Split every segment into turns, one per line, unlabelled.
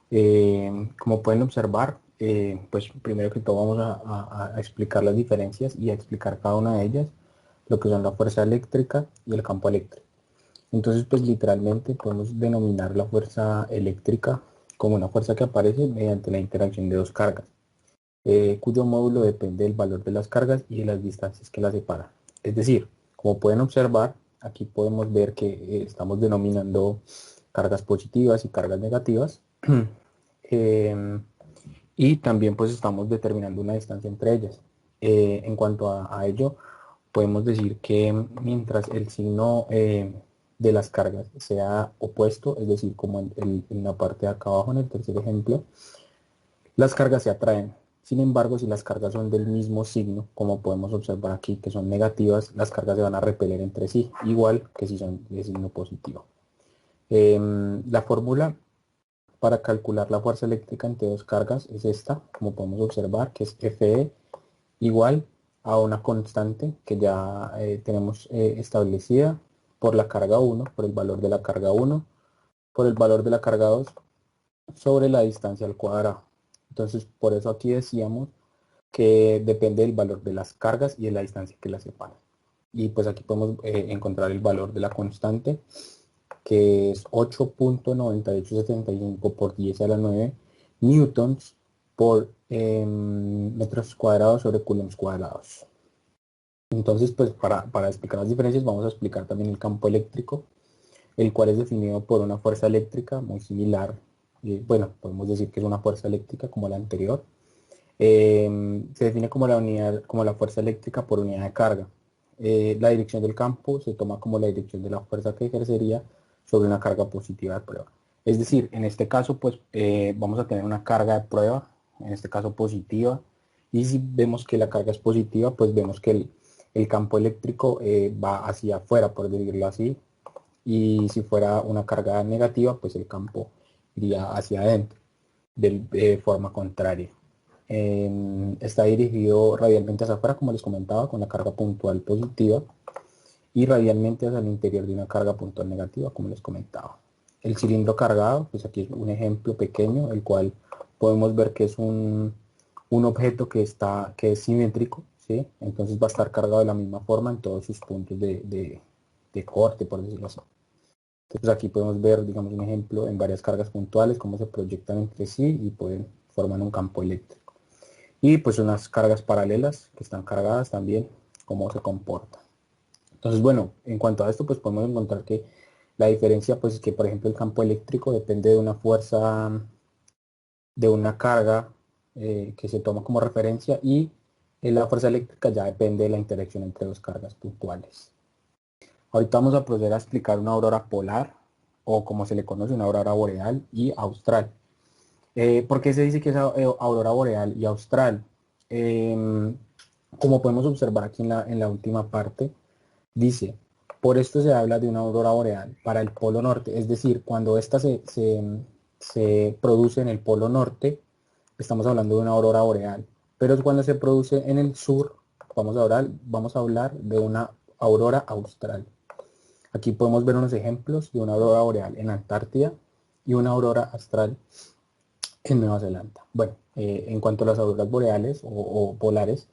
Como pueden observar, pues primero que todo vamos a explicar las diferencias y a explicar cada una de ellas, lo que son la fuerza eléctrica y el campo eléctrico. Entonces, pues literalmente podemos denominar la fuerza eléctrica como una fuerza que aparece mediante la interacción de dos cargas, cuyo módulo depende del valor de las cargas y de las distancias que las separan. Es decir, como pueden observar, aquí podemos ver que estamos denominando cargas positivas y cargas negativas. eh, y también pues estamos determinando una distancia entre ellas. En cuanto a ello, podemos decir que mientras el signo de las cargas sea opuesto, es decir, como en la parte de acá abajo en el tercer ejemplo, las cargas se atraen. Sin embargo, si las cargas son del mismo signo, como podemos observar aquí que son negativas, las cargas se van a repeler entre sí, igual que si son de signo positivo. La fórmula para calcular la fuerza eléctrica entre dos cargas es esta, como podemos observar, que es Fe igual a una constante que ya tenemos establecida por la carga 1, por el valor de la carga 1, por el valor de la carga 2, sobre la distancia al cuadrado. Entonces, por eso aquí decíamos que depende del valor de las cargas y de la distancia que las separan. Y pues aquí podemos encontrar el valor de la constante, que es 8.9875 por 10 a la 9 newtons por metros cuadrados sobre coulombs cuadrados. Entonces, pues para explicar las diferencias vamos a explicar también el campo eléctrico, el cual es definido por una fuerza eléctrica muy similar. Bueno, podemos decir que es una fuerza eléctrica como la anterior. Se define como la unidad, como la fuerza eléctrica por unidad de carga. La dirección del campo se toma como la dirección de la fuerza que ejercería sobre una carga positiva de prueba. Es decir, en este caso, pues vamos a tener una carga de prueba, en este caso positiva, y si vemos que la carga es positiva, pues vemos que el campo eléctrico va hacia afuera, por decirlo así, y si fuera una carga negativa, pues el campo iría hacia adentro, de forma contraria. Está dirigido radialmente hacia afuera, como les comentaba, con la carga puntual positiva, y radialmente hacia el interior de una carga puntual negativa, como les comentaba. El cilindro cargado, pues aquí es un ejemplo pequeño, el cual podemos ver que es un objeto que es simétrico, ¿sí? Entonces va a estar cargado de la misma forma en todos sus puntos de corte, por decirlo así. Entonces aquí podemos ver, digamos, un ejemplo en varias cargas puntuales, cómo se proyectan entre sí y pueden formar un campo eléctrico. Y pues unas cargas paralelas que están cargadas también, cómo se comportan. Entonces, bueno, en cuanto a esto, pues podemos encontrar que la diferencia, pues es que, por ejemplo, el campo eléctrico depende de una fuerza, de una carga que se toma como referencia, y la fuerza eléctrica ya depende de la interacción entre dos cargas puntuales. Ahorita vamos a proceder a explicar una aurora polar, o como se le conoce, una aurora boreal y austral. ¿Por qué se dice que es aurora boreal y austral? Como podemos observar aquí en la última parte, dice, por esto se habla de una aurora boreal para el polo norte, es decir, cuando esta se produce en el polo norte, estamos hablando de una aurora boreal, pero cuando se produce en el sur, vamos a hablar de una aurora austral. Aquí podemos ver unos ejemplos de una aurora boreal en Antártida y una aurora austral en Nueva Zelanda. Bueno, en cuanto a las auroras boreales o polares,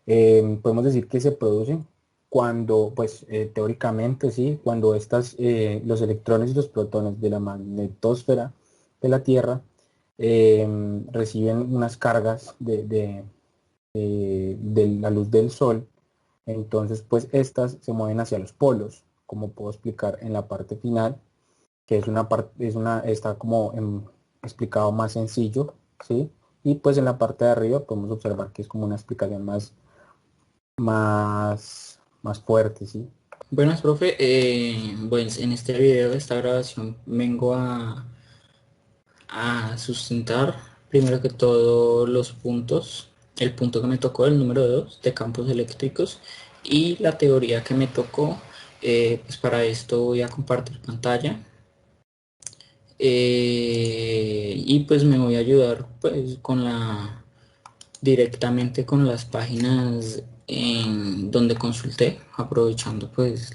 podemos decir que se producen cuando, pues teóricamente, sí, cuando los electrones y los protones de la magnetosfera de la Tierra reciben unas cargas de la luz del Sol. Entonces, pues estas se mueven hacia los polos, como puedo explicar en la parte final, que es una parte, está como explicado más sencillo, ¿sí? Y pues en la parte de arriba podemos observar que es como una explicación más fuerte, ¿sí?
Buenas, profe. Pues en este video, esta grabación, vengo a sustentar primero que todo los puntos. El punto que me tocó, el número 2 de campos eléctricos, y la teoría que me tocó. Pues para esto voy a compartir pantalla. Y pues me voy a ayudar pues directamente con las páginas en donde consulté, aprovechando pues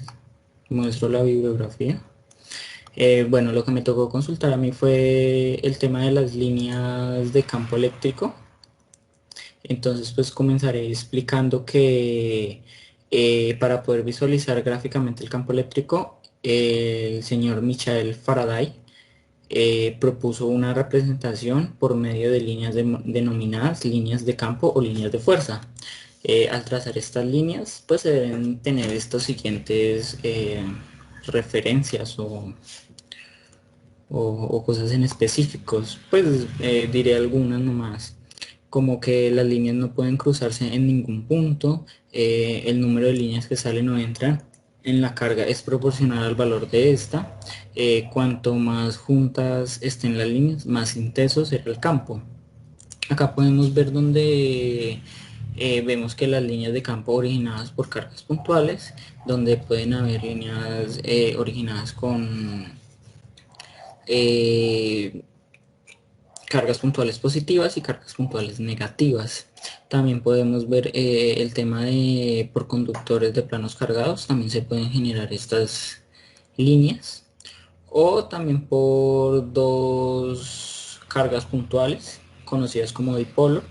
muestro la bibliografía. Bueno, lo que me tocó consultar a mí fue el tema de las líneas de campo eléctrico. Entonces, pues comenzaré explicando que para poder visualizar gráficamente el campo eléctrico, el señor Michael Faraday propuso una representación por medio de líneas denominadas líneas de campo o líneas de fuerza. Al trazar estas líneas, pues se deben tener estos siguientes referencias o cosas en específicos. Pues diré algunas nomás, como que las líneas no pueden cruzarse en ningún punto, el número de líneas que salen o entran en la carga es proporcional al valor de esta. Cuanto más juntas estén las líneas, más intenso será el campo. Acá podemos ver donde vemos que las líneas de campo originadas por cargas puntuales, donde pueden haber líneas originadas con eh, cargas puntuales positivas y cargas puntuales negativas. También podemos ver el tema de por conductores de planos cargados, también se pueden generar estas líneas, o también por dos cargas puntuales conocidas como dipolo.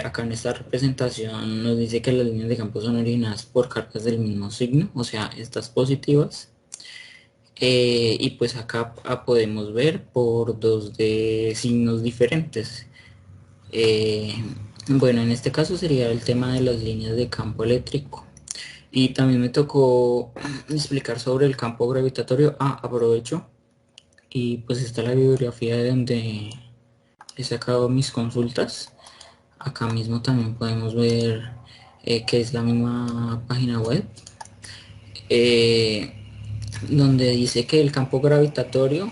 Acá en esta representación nos dice que las líneas de campo son originadas por cargas del mismo signo, o sea, estas positivas. Y pues acá podemos ver por dos de signos diferentes. Eh, bueno, en este caso sería el tema de las líneas de campo eléctrico. Y también me tocó explicar sobre el campo gravitatorio. Aprovecho. Y pues está la bibliografía de donde he sacado mis consultas. Acá mismo también podemos ver que es la misma página web. eh, donde dice que el campo gravitatorio,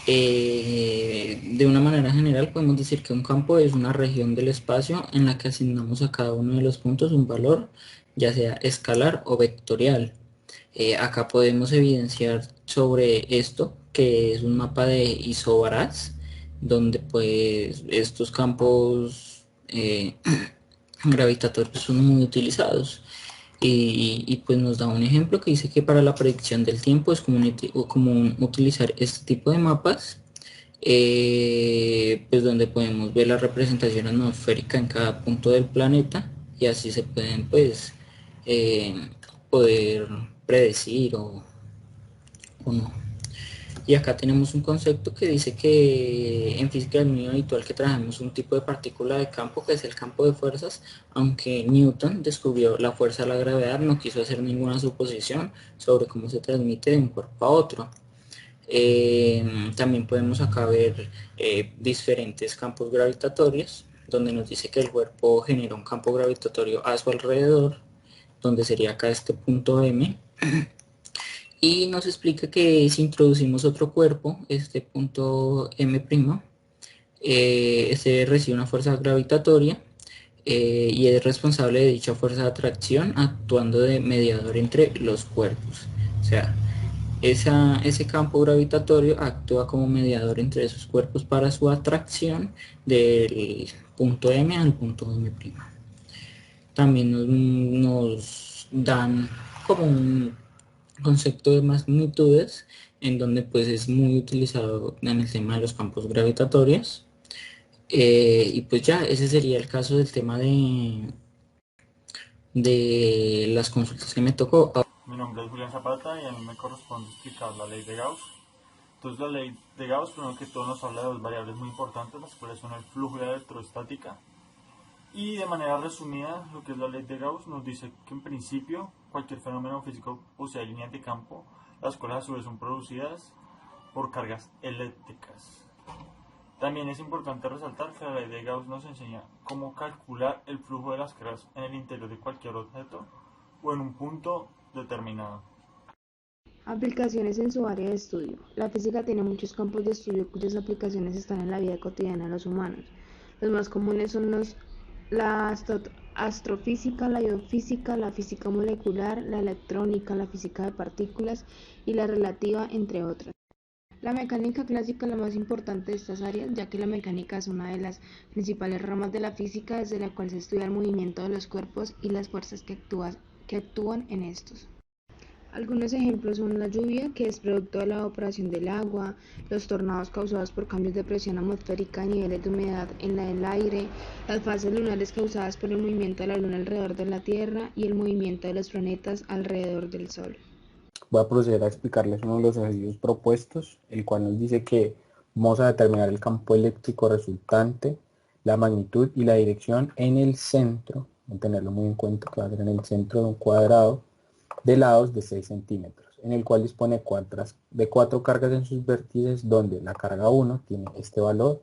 de una manera general, podemos decir que un campo es una región del espacio en la que asignamos a cada uno de los puntos un valor, ya sea escalar o vectorial. Acá podemos evidenciar sobre esto que es un mapa de isobaras, donde pues estos campos gravitatorios son muy utilizados. Pues nos da un ejemplo que dice que para la predicción del tiempo es común utilizar este tipo de mapas, pues donde podemos ver la representación atmosférica en cada punto del planeta, y así se pueden pues eh, poder predecir o no. Y acá tenemos un concepto que dice que en física es muy habitual que trabajemos un tipo de partícula de campo, que es el campo de fuerzas. Aunque Newton descubrió la fuerza de la gravedad, no quiso hacer ninguna suposición sobre cómo se transmite de un cuerpo a otro. También podemos acá ver diferentes campos gravitatorios, donde nos dice que el cuerpo genera un campo gravitatorio a su alrededor, donde sería acá este punto M. Y nos explica que si introducimos otro cuerpo, este punto M', este recibe una fuerza gravitatoria y es responsable de dicha fuerza de atracción, actuando de mediador entre los cuerpos. O sea, ese campo gravitatorio actúa como mediador entre esos cuerpos para su atracción del punto M al punto M'. También nos dan como un concepto de magnitudes, en donde pues es muy utilizado en el tema de los campos gravitatorios. Y pues ya, ese sería el caso del tema de las consultas que me tocó.
Mi nombre es Julián Zapata y a mí me corresponde explicar la ley de Gauss. Entonces la ley de Gauss, primero que todo, nos habla de dos variables muy importantes, las cuales son el flujo y la electrostática. Y de manera resumida, lo que es la ley de Gauss nos dice que en principio cualquier fenómeno físico posee líneas de campo, las cuales a su vez son producidas por cargas eléctricas. También es importante resaltar que la ley de Gauss nos enseña cómo calcular el flujo de las cargas en el interior de cualquier objeto o en un punto determinado.
Aplicaciones en su área de estudio. La física tiene muchos campos de estudio cuyas aplicaciones están en la vida cotidiana de los humanos. Los más comunes son la astrofísica, la biofísica, la física molecular, la electrónica, la física de partículas y la relativa, entre otras. La mecánica clásica es la más importante de estas áreas, ya que la mecánica es una de las principales ramas de la física, desde la cual se estudia el movimiento de los cuerpos y las fuerzas que actúan en estos. Algunos ejemplos son la lluvia, que es producto de la evaporación del agua, los tornados causados por cambios de presión atmosférica y niveles de humedad en el aire, las fases lunares causadas por el movimiento de la luna alrededor de la Tierra y el movimiento de los planetas alrededor del Sol.
Voy a proceder a explicarles uno de los ejercicios propuestos, el cual nos dice que vamos a determinar el campo eléctrico resultante, la magnitud y la dirección en el centro, hay que tenerlo muy en cuenta que va a ser en el centro de un cuadrado de lados de 6 centímetros, en el cual dispone de 4 cargas en sus vértices, donde la carga 1 tiene este valor,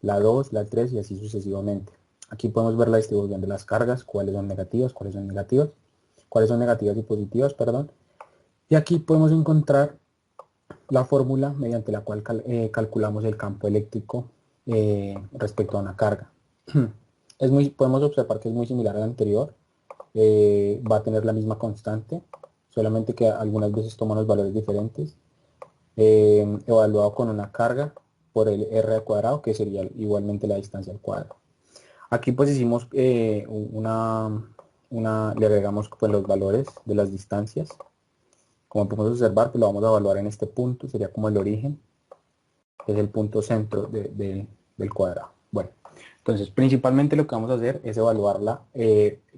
la 2, la 3 y así sucesivamente. Aquí podemos ver la distribución de las cargas, cuáles son negativas, cuáles son negativas y positivas, perdón. Y aquí podemos encontrar la fórmula mediante la cual calculamos el campo eléctrico respecto a una carga. Podemos observar que es muy similar al anterior. Va a tener la misma constante, solamente que algunas veces toma los valores diferentes. Evaluado con una carga por el r al cuadrado, que sería igualmente la distancia al cuadrado. Aquí pues hicimos le agregamos pues, los valores de las distancias. Como podemos observar, pues lo vamos a evaluar en este punto, sería como el origen, que es el punto centro del cuadrado. Bueno, entonces principalmente lo que vamos a hacer es evaluarla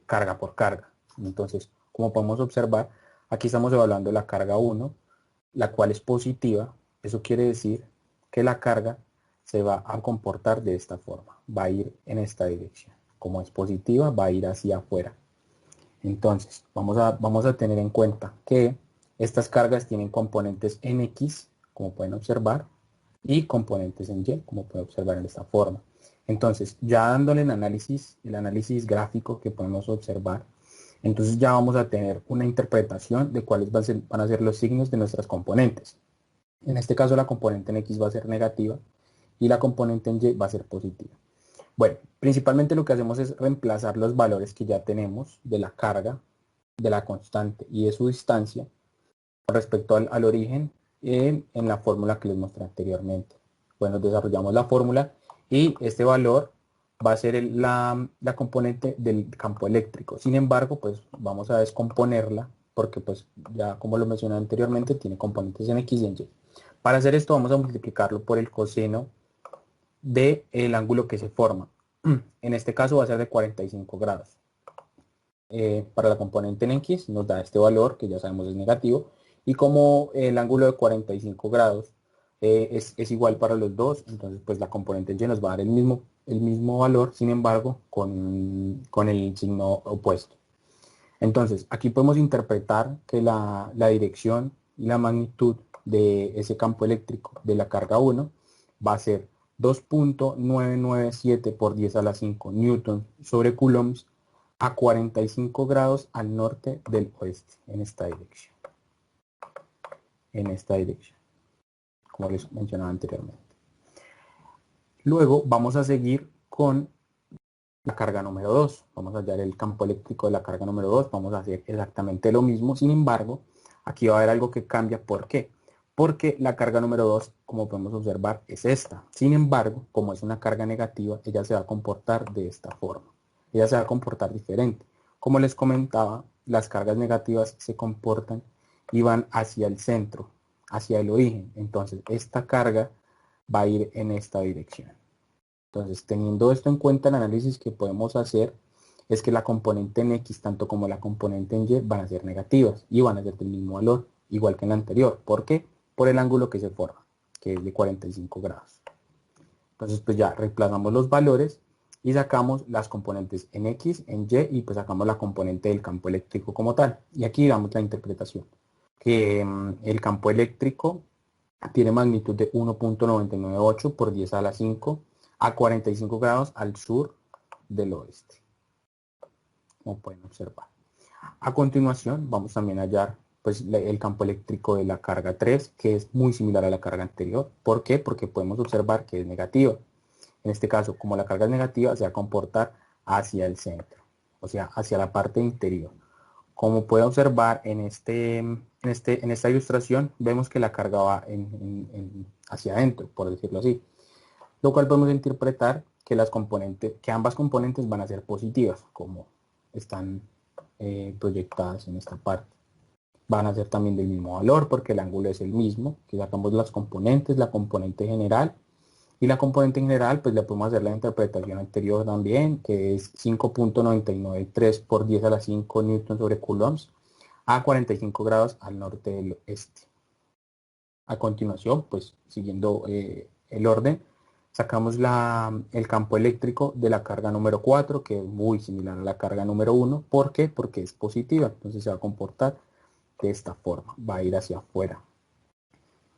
carga por carga. Entonces, como podemos observar, aquí estamos evaluando la carga 1, la cual es positiva. Eso quiere decir que la carga se va a comportar de esta forma, va a ir en esta dirección. Como es positiva, va a ir hacia afuera. Entonces, vamos a tener en cuenta que estas cargas tienen componentes en X, como pueden observar, y componentes en Y, como pueden observar en esta forma. Entonces, ya dándole el análisis gráfico que podemos observar, entonces ya vamos a tener una interpretación de cuáles van a ser los signos de nuestras componentes. En este caso, la componente en X va a ser negativa y la componente en Y va a ser positiva. Bueno, principalmente lo que hacemos es reemplazar los valores que ya tenemos de la carga, de la constante y de su distancia con respecto al origen en la fórmula que les mostré anteriormente. Bueno, desarrollamos la fórmula y este valor va a ser la componente del campo eléctrico. Sin embargo, pues vamos a descomponerla porque pues ya como lo mencioné anteriormente tiene componentes en X y en Y. Para hacer esto vamos a multiplicarlo por el coseno del ángulo que se forma. En este caso va a ser de 45 grados. Para la componente en X nos da este valor que ya sabemos es negativo, y como el ángulo de 45 grados es igual para los dos, entonces pues la componente en Y nos va a dar el mismo valor, sin embargo con el signo opuesto. Entonces aquí podemos interpretar que la dirección y la magnitud de ese campo eléctrico de la carga 1 va a ser 2.997 por 10 a la 5 newton sobre coulombs a 45 grados al norte del oeste, en esta dirección. Como les mencionaba anteriormente. Luego vamos a seguir con la carga número 2. Vamos a hallar el campo eléctrico de la carga número 2. Vamos a hacer exactamente lo mismo. Sin embargo, aquí va a haber algo que cambia. ¿Por qué? Porque la carga número 2, como podemos observar, es esta. Sin embargo, como es una carga negativa, ella se va a comportar de esta forma. Ella se va a comportar diferente. Como les comentaba, las cargas negativas se comportan y van hacia el centro, hacia el origen. Entonces, esta carga va a ir en esta dirección. Entonces, teniendo esto en cuenta, el análisis que podemos hacer es que la componente en X, tanto como la componente en Y, van a ser negativas y van a ser del mismo valor, igual que en la anterior. ¿Por qué? Por el ángulo que se forma, que es de 45 grados. Entonces, pues ya reemplazamos los valores y sacamos las componentes en X, en Y, y pues sacamos la componente del campo eléctrico como tal. Y aquí damos la interpretación, que el campo eléctrico tiene magnitud de 1.998 por 10 a la 5 a 45 grados al sur del oeste, como pueden observar. A continuación vamos también a hallar pues, el campo eléctrico de la carga 3, que es muy similar a la carga anterior. ¿Por qué? Porque podemos observar que es negativa. En este caso, como la carga es negativa, se va a comportar hacia el centro, o sea, hacia la parte interior. Como pueden observar en esta ilustración, vemos que la carga va hacia adentro, por decirlo así. Lo cual podemos interpretar que ambas componentes van a ser positivas, como están proyectadas en esta parte. van a ser también del mismo valor porque el ángulo es el mismo. Aquí sacamos las componentes, la componente general. Y la componente general, pues le podemos hacer la interpretación anterior también, que es 5.993 por 10 a la 5 newton sobre coulombs a 45 grados al norte del este. A continuación, pues siguiendo el orden, sacamos el campo eléctrico de la carga número 4, que es muy similar a la carga número 1. ¿Por qué? Porque es positiva, entonces se va a comportar de esta forma, va a ir hacia afuera.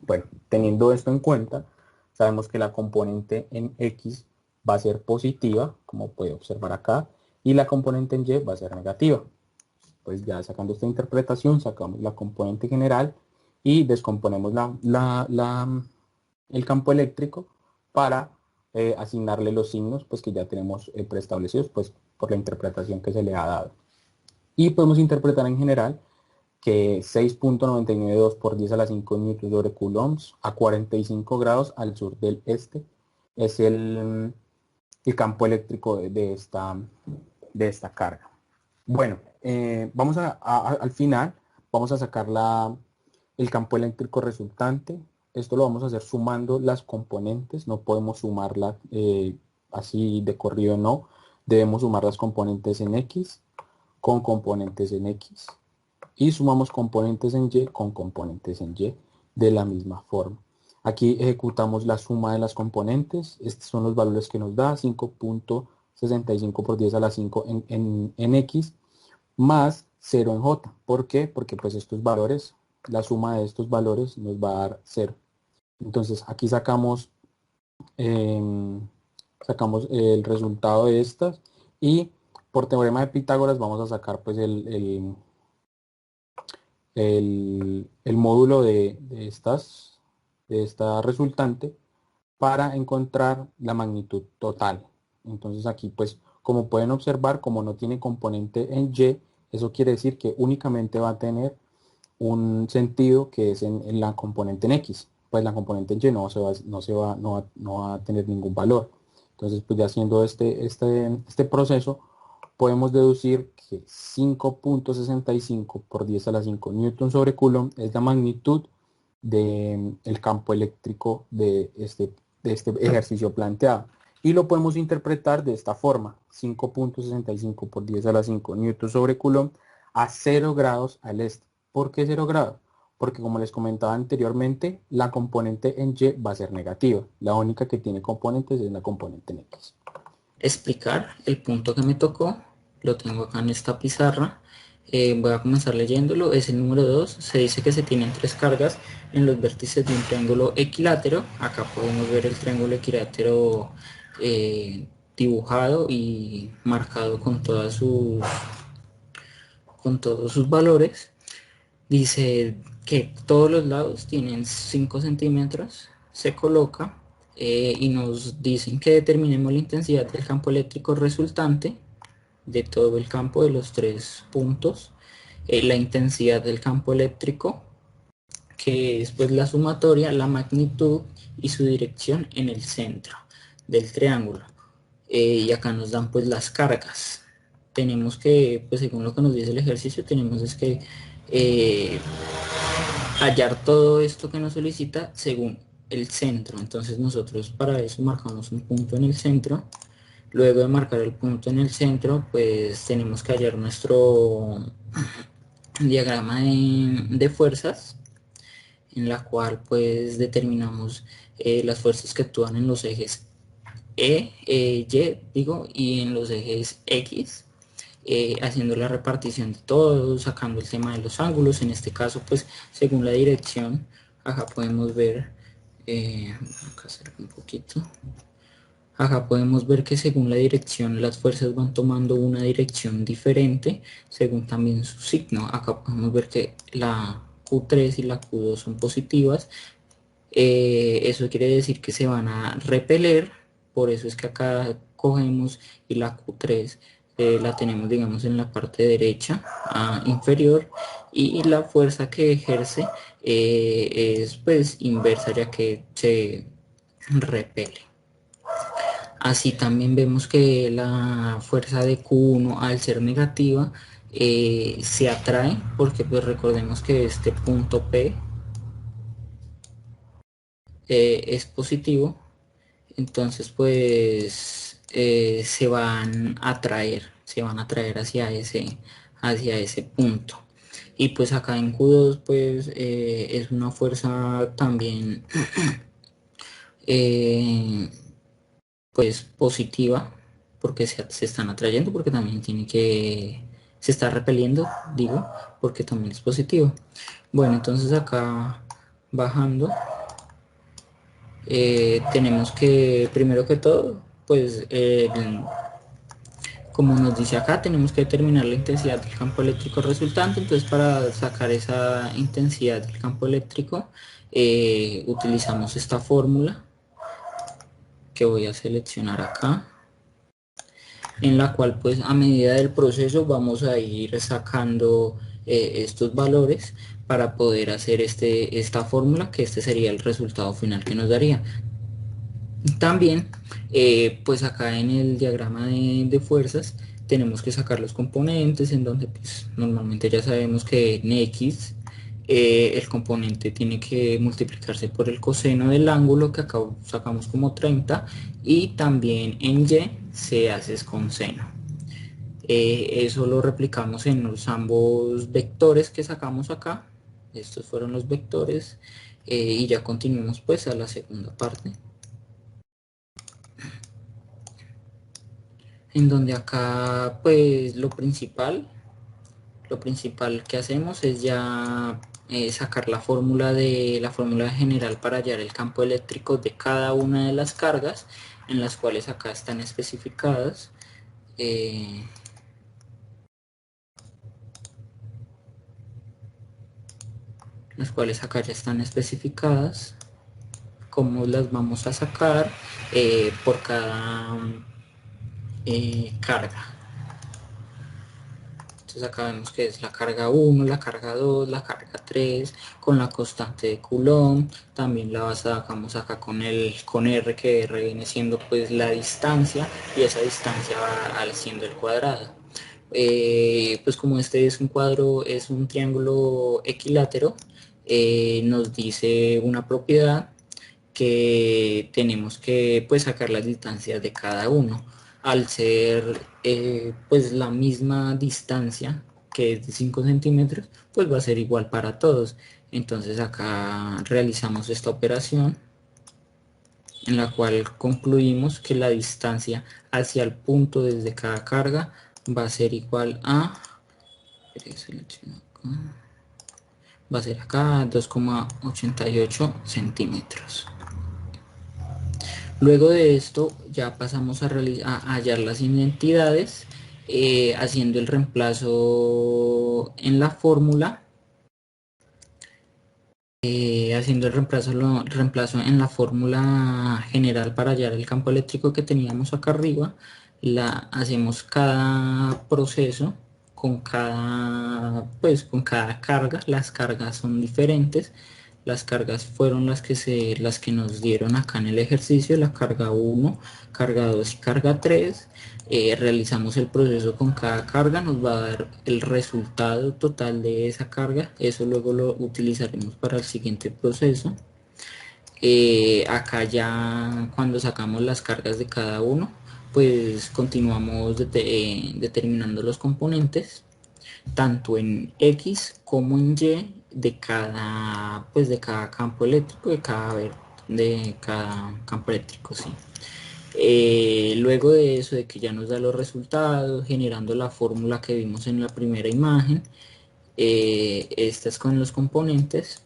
Bueno, teniendo esto en cuenta, sabemos que la componente en X va a ser positiva, como puede observar acá, y la componente en Y va a ser negativa. Pues ya sacando esta interpretación, sacamos la componente general y descomponemos el campo eléctrico para asignarle los signos pues, que ya tenemos preestablecidos pues, por la interpretación que se le ha dado. Y podemos interpretar en general que 6.992 por 10 a la 5 newton sobre coulombs a 45 grados al sur del este es el campo eléctrico de esta carga. Bueno, vamos al final, vamos a sacar el campo eléctrico resultante. Esto lo vamos a hacer sumando las componentes, no podemos sumarla así de corrido, no. Debemos sumar las componentes en X con componentes en X. Y sumamos componentes en Y con componentes en Y de la misma forma. Aquí ejecutamos la suma de las componentes. Estos son los valores que nos da 5.65 por 10 a la 5 en X más 0 en J. ¿Por qué? Porque pues estos valores, la suma de estos valores nos va a dar 0. Entonces aquí sacamos el resultado de estas y por teorema de Pitágoras vamos a sacar pues el módulo de esta resultante para encontrar la magnitud total. Entonces aquí pues como pueden observar, como no tiene componente en Y, eso quiere decir que únicamente va a tener un sentido que es en la componente en X. Pues la componente en Y no va a tener ningún valor. Entonces pues ya haciendo este proceso, podemos deducir que 5.65 por 10 a la 5 newton sobre coulomb es la magnitud del campo eléctrico de este ejercicio planteado. Y lo podemos interpretar de esta forma, 5.65 por 10 a la 5 newton sobre coulomb a 0 grados al este. ¿Por qué 0 grados? Porque como les comentaba anteriormente, la componente en Y va a ser negativa. La única que tiene componentes es la componente en X.
Explicar el punto que me tocó, lo tengo acá en esta pizarra. Voy a comenzar leyéndolo. Es el número 2. Se dice que se tienen 3 cargas en los vértices de un triángulo equilátero. Acá podemos ver el triángulo equilátero dibujado y marcado con todos sus valores. Dice que todos los lados tienen 5 centímetros. Se coloca y nos dicen que determinemos la intensidad del campo eléctrico resultante de todo el campo de los 3 puntos. La intensidad del campo eléctrico, que es pues la sumatoria, la magnitud y su dirección en el centro del triángulo. Y acá nos dan pues las cargas. Tenemos que, pues según lo que nos dice el ejercicio, tenemos es que hallar todo esto que nos solicita según el centro. Entonces nosotros para eso marcamos un punto en el centro. Luego de marcar el punto en el centro, pues tenemos que hallar nuestro diagrama de fuerzas, en la cual pues determinamos las fuerzas que actúan en los ejes y en los ejes X, haciendo la repartición de todo, sacando el tema de los ángulos. En este caso pues según la dirección, acá podemos ver, acá acerco un poquito. Acá podemos ver que según la dirección las fuerzas van tomando una dirección diferente según también su signo. Acá podemos ver que la Q3 y la Q2 son positivas. Eso quiere decir que se van a repeler. Por eso es que acá cogemos y la Q3 la tenemos digamos en la parte derecha inferior, y la fuerza que ejerce es pues inversa, ya que se repele. Así también vemos que la fuerza de Q1 al ser negativa se atrae, porque pues recordemos que este punto P es positivo, entonces pues se van a atraer hacia ese punto. Y pues acá en Q2 pues es una fuerza también pues positiva, porque se están atrayendo, porque también se está repeliendo, digo, porque también es positivo. Bueno, entonces acá bajando tenemos que, primero que todo, pues como nos dice acá, tenemos que determinar la intensidad del campo eléctrico resultante. Entonces para sacar esa intensidad del campo eléctrico utilizamos esta fórmula que voy a seleccionar acá, en la cual pues a medida del proceso vamos a ir sacando estos valores para poder hacer esta fórmula, que este sería el resultado final que nos daría. También pues acá en el diagrama de fuerzas tenemos que sacar los componentes, en donde pues normalmente ya sabemos que en X el componente tiene que multiplicarse por el coseno del ángulo, que acá sacamos como 30, y también en Y se hace con seno. Eso lo replicamos en los ambos vectores que sacamos acá. Estos fueron los vectores y ya continuamos pues a la segunda parte, en donde acá pues lo principal que hacemos es ya sacar la fórmula general para hallar el campo eléctrico de cada una de las cargas, en las cuales acá están especificadas. Las cuales acá ya están especificadas, cómo las vamos a sacar por cada carga. Entonces acá vemos que es la carga 1, la carga 2, la carga 3, con la constante de Coulomb. También la sacamos acá con R, que R viene siendo pues la distancia, y esa distancia va siendo el cuadrado. Pues como este es un triángulo equilátero, nos dice una propiedad que tenemos que pues sacar las distancias de cada uno. Al ser pues la misma distancia, que es de 5 centímetros, pues va a ser igual para todos. Entonces acá realizamos esta operación, en la cual concluimos que la distancia hacia el punto desde cada carga va a ser igual a, va a ser acá 2,88 centímetros. Luego de esto ya pasamos a hallar las identidades, haciendo el reemplazo en la fórmula, reemplazo en la fórmula general para hallar el campo eléctrico que teníamos acá arriba. Hacemos cada proceso con cada carga. Las cargas son diferentes. Las cargas fueron las que nos dieron acá en el ejercicio: la carga 1, carga 2 y carga 3. Realizamos el proceso con cada carga, nos va a dar el resultado total de esa carga. Eso luego lo utilizaremos para el siguiente proceso. Acá ya cuando sacamos las cargas de cada uno, pues continuamos determinando los componentes, tanto en X como en Y, de cada campo eléctrico, de cada campo eléctrico, sí. Luego de eso, de que ya nos da los resultados, generando la fórmula que vimos en la primera imagen, esta es con los componentes,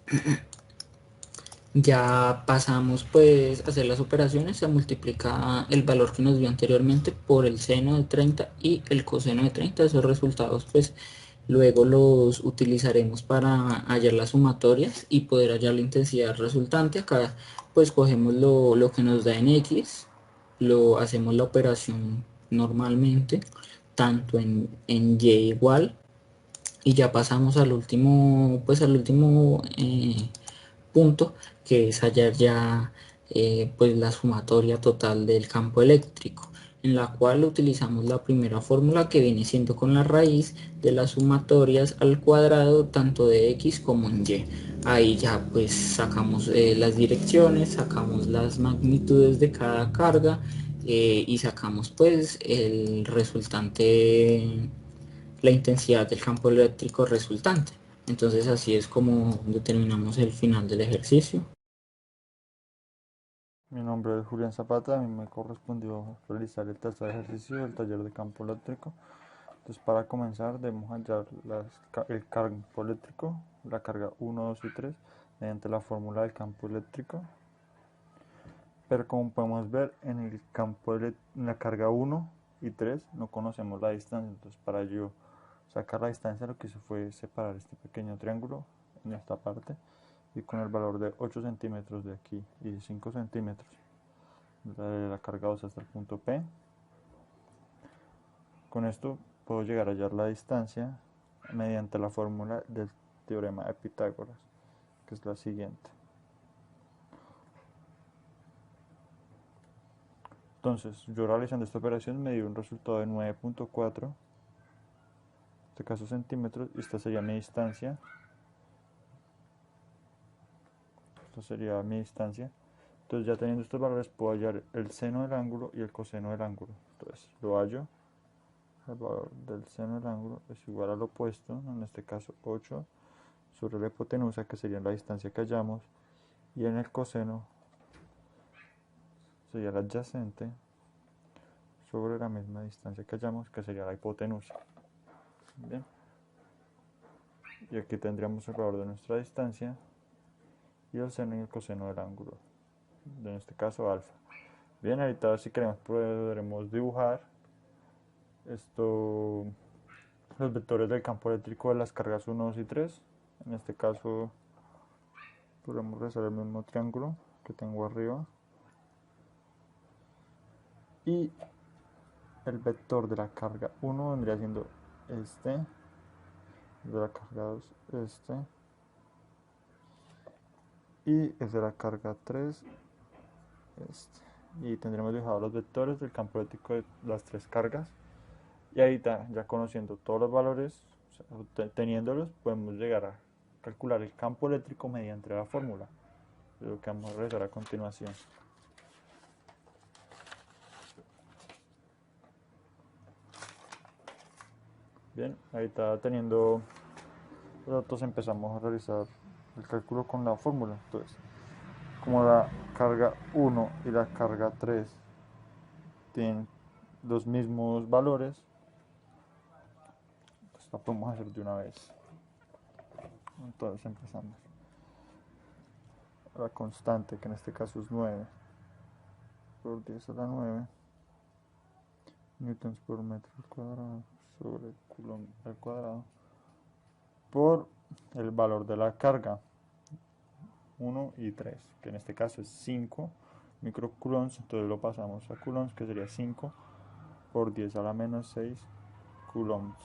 ya pasamos pues a hacer las operaciones. Se multiplica el valor que nos dio anteriormente por el seno de 30 y el coseno de 30. Esos resultados pues luego los utilizaremos para hallar las sumatorias y poder hallar la intensidad resultante. Acá pues cogemos lo que nos da en X, hacemos la operación normalmente, tanto en Y igual, y ya pasamos al último punto, que es hallar ya pues la sumatoria total del campo eléctrico. en la cual utilizamos la primera fórmula que viene siendo con la raíz de las sumatorias al cuadrado tanto de x como en y. Ahí ya pues sacamos las direcciones, sacamos las magnitudes de cada carga y sacamos pues el resultante, la intensidad del campo eléctrico resultante. Entonces así es como determinamos el final del ejercicio.
Mi nombre es Julián Zapata, a mí me correspondió realizar el tercer ejercicio del taller de campo eléctrico. Entonces, para comenzar debemos hallar el campo eléctrico, la carga 1, 2 y 3 mediante la fórmula del campo eléctrico. Pero como podemos ver, en el en la carga 1 y 3 no conocemos la distancia. Entonces, para yo sacar la distancia, lo que hice fue separar este pequeño triángulo en esta parte y con el valor de 8 centímetros de aquí y 5 centímetros de la carga 2 hasta el punto P. Con esto puedo llegar a hallar la distancia mediante la fórmula del teorema de Pitágoras, que es la siguiente. Entonces, yo realizando esta operación me dio un resultado de 9.4, en este caso centímetros, y esta sería mi distancia. Esta sería mi distancia. Entonces, ya teniendo estos valores, puedo hallar el seno del ángulo y el coseno del ángulo. Entonces, lo hallo. El valor del seno del ángulo es igual al opuesto, en este caso 8, sobre la hipotenusa, que sería la distancia que hallamos, y en el coseno sería la adyacente sobre la misma distancia que hallamos, que sería la hipotenusa. Bien. Y aquí tendríamos el valor de nuestra distancia y el seno y el coseno del ángulo, en este caso alfa. Bien, ahorita si queremos podremos dibujar los vectores del campo eléctrico de las cargas 1, 2 y 3. En este caso podemos realizar el mismo triángulo que tengo arriba. Y el vector de la carga 1 vendría siendo este, de la carga 2 este, y el de la carga 3 este. Y tendremos dibujados los vectores del campo eléctrico de las tres cargas. Y ahí ya conociendo todos los valores, o sea, teniéndolos, podemos llegar a calcular el campo eléctrico mediante la fórmula, de lo que vamos a realizar a continuación. Bien, ahí está teniendo los datos, empezamos a realizar el cálculo con la fórmula. Entonces, como la carga 1 y la carga 3 tienen los mismos valores, pues la podemos hacer de una vez. Entonces empezamos. La constante, que en este caso es 9 por 10 a la 9 newtons por metro al cuadrado sobre coulomb al cuadrado por el valor de la carga 1 y 3, que en este caso es 5 microcoulombs. Entonces lo pasamos a coulombs, que sería 5 por 10 a la menos 6 coulombs.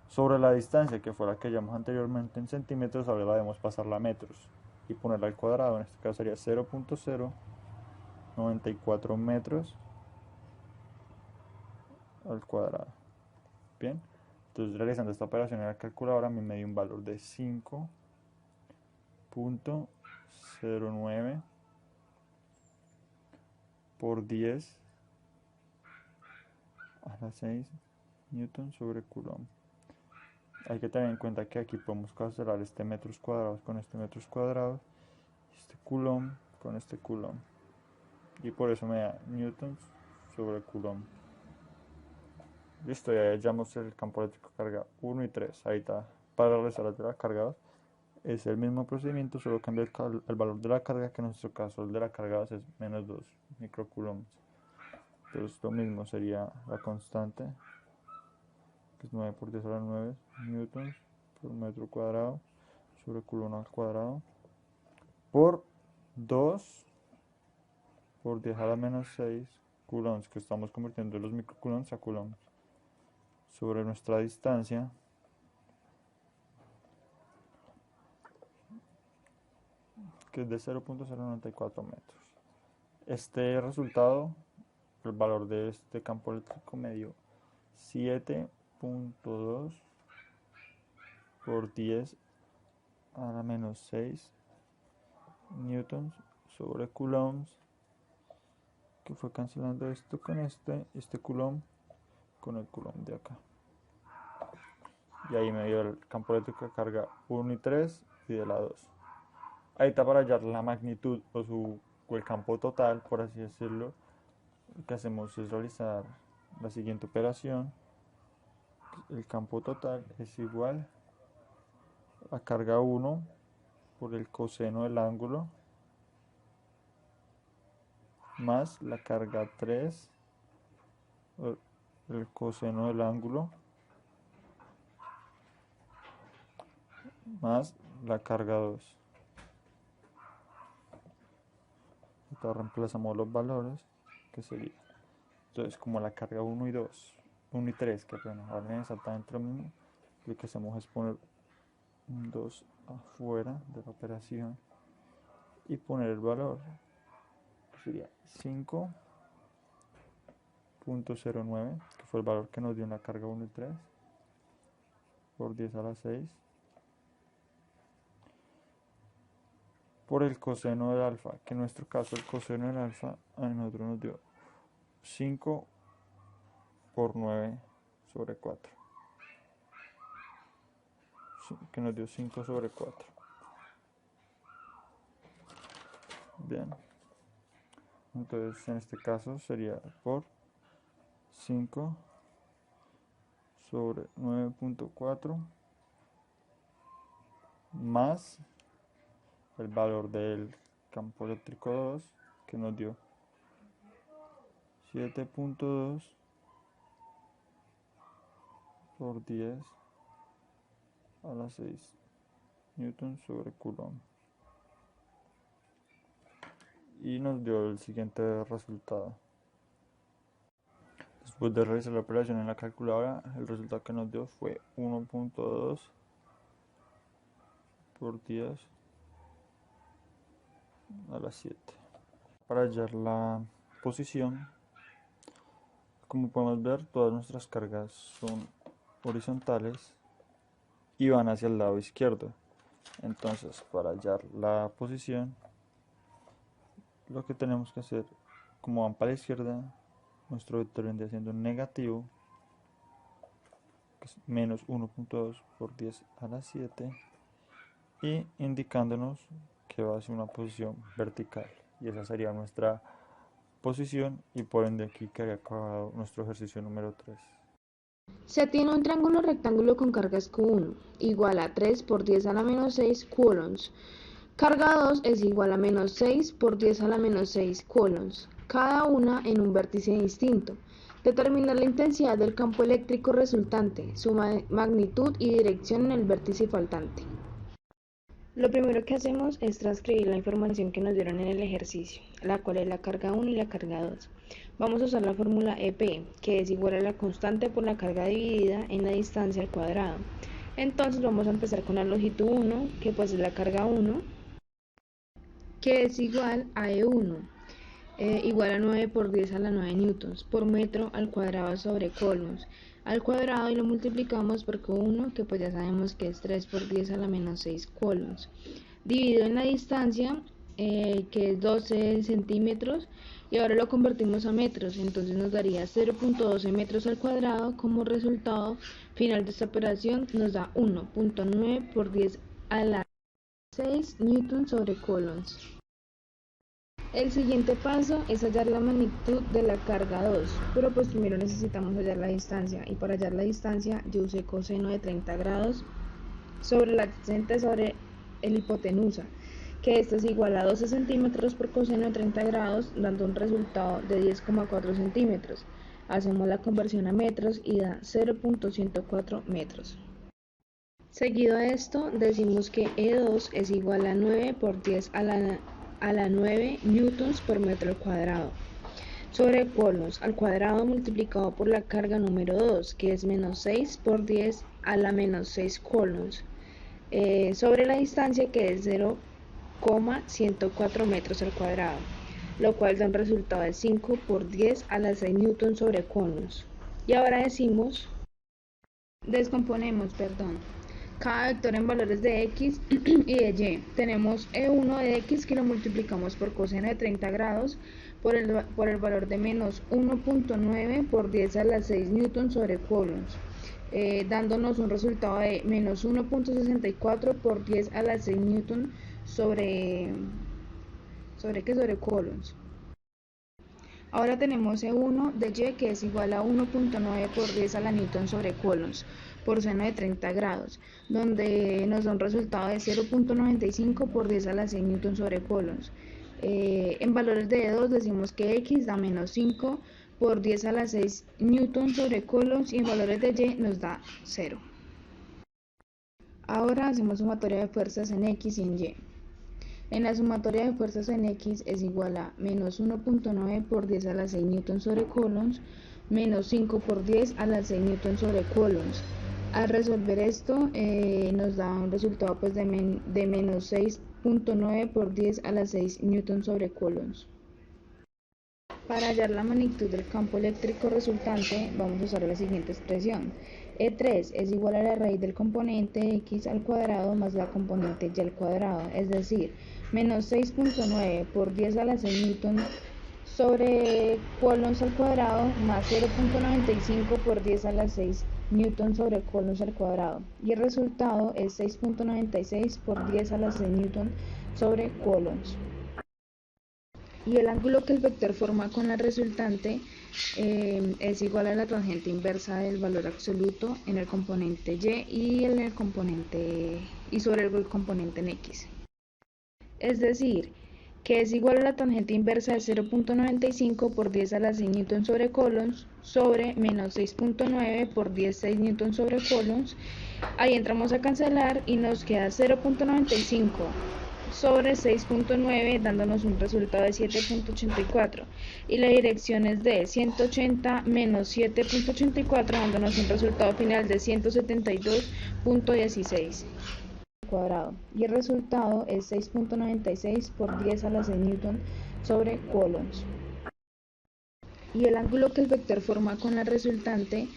Sobre la distancia, que fue la que llamamos anteriormente en centímetros, ahora la debemos pasarla a metros y ponerla al cuadrado. En este caso sería 0.094 metros al cuadrado. Bien, entonces realizando esta operación en la calculadora, a mí me dio un valor de 5.09 por 10 a la 6 newton sobre coulomb. Hay que tener en cuenta que aquí podemos cancelar este metros cuadrados con este metros cuadrados, este coulomb con este coulomb, y por eso me da newtons sobre coulomb. Listo, ya hallamos el campo eléctrico carga 1 y 3. Ahí está. Para realizar las de la carga 2 es el mismo procedimiento, solo cambia el valor de la carga, que en nuestro caso el de la carga 2 es menos 2 microcoulombs. Entonces lo mismo sería la constante, que es 9 por 10 a la 9 newtons por metro cuadrado sobre coulomb al cuadrado por 2 por 10 a la menos 6 coulombs, que estamos convirtiendo los microcoulombs a coulombs, sobre nuestra distancia, que es de 0.094 metros. Este resultado el valor de este campo eléctrico me dio 7.2 por 10 a la menos 6 newtons sobre coulombs, que fue cancelando esto con este coulomb con el coulomb de acá. Y ahí me dio el campo eléctrico de carga 1 y 3 y de la 2. Ahí está para hallar la magnitud o el campo total, por así decirlo. Lo que hacemos es realizar la siguiente operación. El campo total es igual a carga 1 por el coseno del ángulo más la carga 3 el coseno del ángulo más la carga 2. Entonces reemplazamos los valores, que sería entonces como la carga 1 y 2, 1 y 3, que bueno, valen exactamente lo mismo. Lo que hacemos es poner un 2 afuera de la operación y poner el valor, que sería 5.09, que fue el valor que nos dio en la carga 1 y 3, por 10 a la 6, por el coseno del alfa, que en nuestro caso el coseno del alfa a nosotros nos dio 5 por 9 sobre 4, que nos dio 5 sobre 4. Bien, entonces en este caso sería por 5 sobre 9.4 más el valor del campo eléctrico 2, que nos dio 7.2 por 10 a la 6 newton sobre coulomb, y nos dio el siguiente resultado. Después de realizar la operación en la calculadora, el resultado que nos dio fue 1.2 por 10 a la 7. Para hallar la posición, como podemos ver, todas nuestras cargas son horizontales y van hacia el lado izquierdo. Entonces, para hallar la posición, lo que tenemos que hacer, como van para la izquierda, nuestro vector vendría siendo negativo, que es menos 1.2 por 10 a la 7, y indicándonos que va hacia una posición vertical, y esa sería nuestra posición, y por ende aquí quedaría acabado nuestro ejercicio número 3.
Se tiene un triángulo rectángulo con cargas Q1 igual a 3 por 10 a la menos 6 coulombs. Carga 2 es igual a menos 6 por 10 a la menos 6 coulombs, cada una en un vértice distinto. Determinar la intensidad del campo eléctrico resultante, su magnitud y dirección en el vértice faltante. Lo primero que hacemos es transcribir la información que nos dieron en el ejercicio, la cual es la carga 1 y la carga 2. Vamos a usar la fórmula EP, que es igual a la constante por la carga dividida en la distancia al cuadrado. Entonces vamos a empezar con la longitud 1, que pues es la carga 1, que es igual a E1, igual a 9 por 10 a la 9 newtons por metro al cuadrado sobre coulombs al cuadrado, y lo multiplicamos por Q1, que pues ya sabemos que es 3 por 10 a la menos 6 coulombs, dividido en la distancia, que es 12 centímetros, y ahora lo convertimos a metros, entonces nos daría 0.12 metros al cuadrado. Como resultado final de esta operación nos da 1.9 por 10 a la 6 newtons sobre coulombs. El siguiente paso es hallar la magnitud de la carga 2, pero pues primero necesitamos hallar la distancia, y para hallar la distancia yo usé coseno de 30 grados sobre la adyacente sobre el hipotenusa, que esto es igual a 12 centímetros por coseno de 30 grados, dando un resultado de 10,4 centímetros. Hacemos la conversión a metros y da 0.104 metros. Seguido de esto, decimos que E2 es igual a 9 por 10 a la 9 newtons por metro al cuadrado sobre coulombs al cuadrado multiplicado por la carga número 2, que es menos 6 por 10 a la menos 6 coulombs, sobre la distancia, que es 0,104 metros al cuadrado. lo cual da un resultado de 5 por 10 a la 6 newton sobre coulomb. Y ahora descomponemos, cada vector en valores de x y de y. Tenemos e1 de x que lo multiplicamos por coseno de 30 grados por el valor de menos 1.9 por 10 a la 6 newton sobre coulomb, dándonos un resultado de menos 1.64 por 10 a la 6 newton sobre coulomb. Ahora tenemos E1 de y que es igual a 1.9 por 10 a la newton sobre coulomb por seno de 30 grados, donde nos da un resultado de 0.95 por 10 a la 6 newton sobre coulomb. En valores de E2 decimos que x da menos 5 por 10 a la 6 newton sobre coulomb y en valores de y nos da 0. Ahora hacemos sumatoria de fuerzas en x y en y. En la sumatoria de fuerzas en x es igual a menos 1.9 por 10 a la 6 newton sobre coulomb menos 5 por 10 a la 6 newton sobre coulomb. Al resolver esto nos da un resultado pues de menos 6.9 por 10 a la 6 newton sobre coulomb. Para hallar la magnitud del campo eléctrico resultante vamos a usar la siguiente expresión. E3 es igual a la raíz del componente x al cuadrado más la componente y al cuadrado, es decir, menos 6.9 por 10 a la 6 newton sobre coulomb al cuadrado más 0.95 por 10 a la 6 newton sobre coulomb al cuadrado. Y el resultado es 6.96 por 10 a la 6 newton sobre coulomb. Y el ángulo que el vector forma con la resultante es igual a la tangente inversa del valor absoluto en el componente y sobre el componente en x. Es decir, que es igual a la tangente inversa de 0.95 por 10 a la 6 newton sobre coulomb sobre menos 6.9 por 10 6 newton sobre coulomb. Ahí entramos a cancelar y nos queda 0.95 sobre 6.9 dándonos un resultado de 7.84 y la dirección es de 180 menos 7.84 dándonos un resultado final de 172.16 cuadrado y el resultado es 6.96 por 10 a la 6 newton sobre coulomb. Y el ángulo que el vector forma con la resultante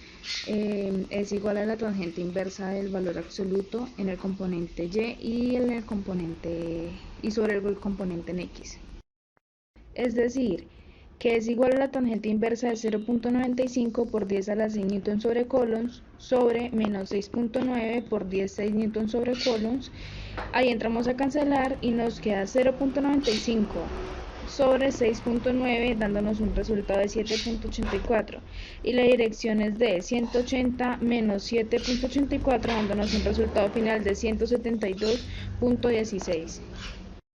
es igual a la tangente inversa del valor absoluto en el componente y sobre el componente en x. Es decir, que es igual a la tangente inversa de 0.95 por 10 a la 6 newton sobre coulomb sobre menos 6.9 por 10 6 newton sobre coulomb. Ahí entramos a cancelar y nos queda 0.95 sobre 6.9 dándonos un resultado de 7.84 y la dirección es de 180 menos 7.84 dándonos un resultado final de 172.16.